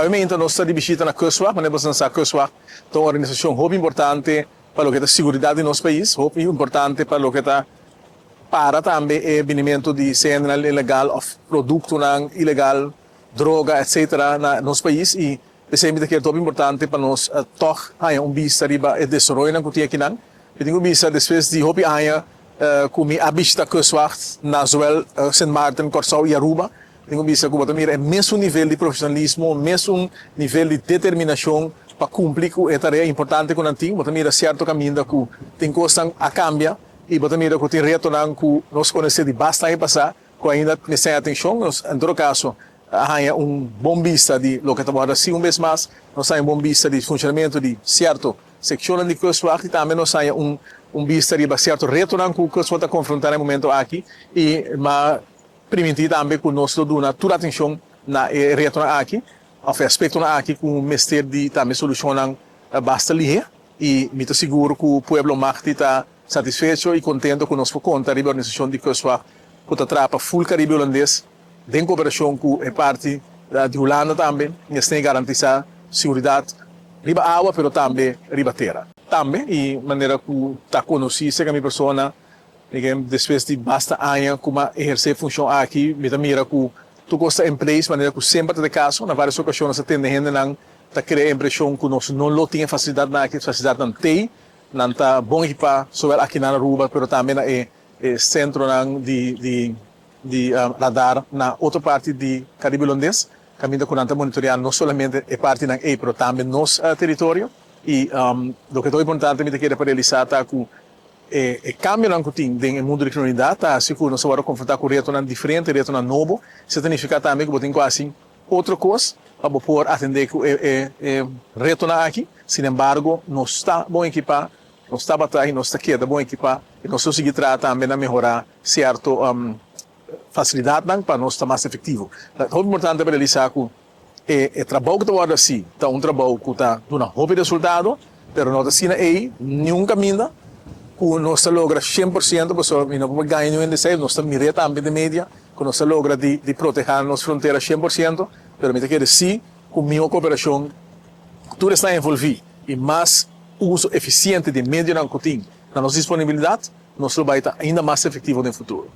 obviamente nós estamos de visita na CUSWAC, mas nós estamos na CUSWAC, é uma organização muito importante para o que é a segurança do nosso país, muito importante para o que é para também o venimento de cena ilegal, ou produto ilegal, droga, etc. no nosso país e precisamente que é muito importante para nós toch vista riba o desenvolvimento que tem aqui não. Eu tenho vista depois de hobby como a vista CUSWAC, Nazuel, Saint Martin, Corsau e Aruba. Tenho visto que o é o mesmo nível de profissionalismo, o mesmo nível de determinação para cumprir com a tarefa importante que nós temos. O é certo caminho que tem coisas a cambiar e o que tem retornar que nós conhecemos de bastante passar, que ainda necessita atenção. Em todo caso, há bom vista de lo que estamos assim vez mais, nós temos bom vista de funcionamento de certo secção de CUSWAC e também nós temos vista de certo retornar que o CUSWAC está confrontando no momento aqui e permitir também que nós damos toda a atenção na retorno aqui, ao aspecto aqui com o mestre de também solucionar basta ali e me seguro que o povo Marte está satisfeito e contente com nós conta a organização de CUSWAC que atrapa full Caribe holandês, em cooperação com a parte de Holanda também, e tem garantizar segurança riba água, mas também riba terra. Também, e maneira que está conhecida a minha pessoa, depois de basta anos como exercer função aqui, me mira que tu gosta em place, maneira que sempre tem caso, na várias ocasiões atende gente não tá criando a impressão que nós não tem facilidade na aqui, facilidade não tem, não tá bom equipar, só aqui na Aruba, mas também é centro de radar na outra parte de Caribe holandês, caminho que nós monitoreando não somente a parte na mas também nosso território e o que é importante me querer para realizar tá que o cambio que tem no mundo da criminalidade está assim que nós vamos confrontar com o retorno diferente, retorno novo, isso significa também que tem quase outra coisa para poder atender que o retorno aqui, sin embargo, não está bom equipar, não está batalha, não está queda bom equipar e nós conseguimos tratar também a melhorar certo facilidade para nós estar mais efetivo. É muito importante para realizar que o trabalho que está assim, está trabalho que está dando um bom resultado, mas não está aí nenhum caminho que nós logra 100%, porque não podemos ganhar nenhum desejo, nós miramos também de média, que nós logra de proteger nossas fronteiras 100%, mas me quer dizer com minha cooperação, tudo está envolvido e mais uso eficiente de média que tem na nossa disponibilidade, nós vai estar ainda mais efetivo no futuro.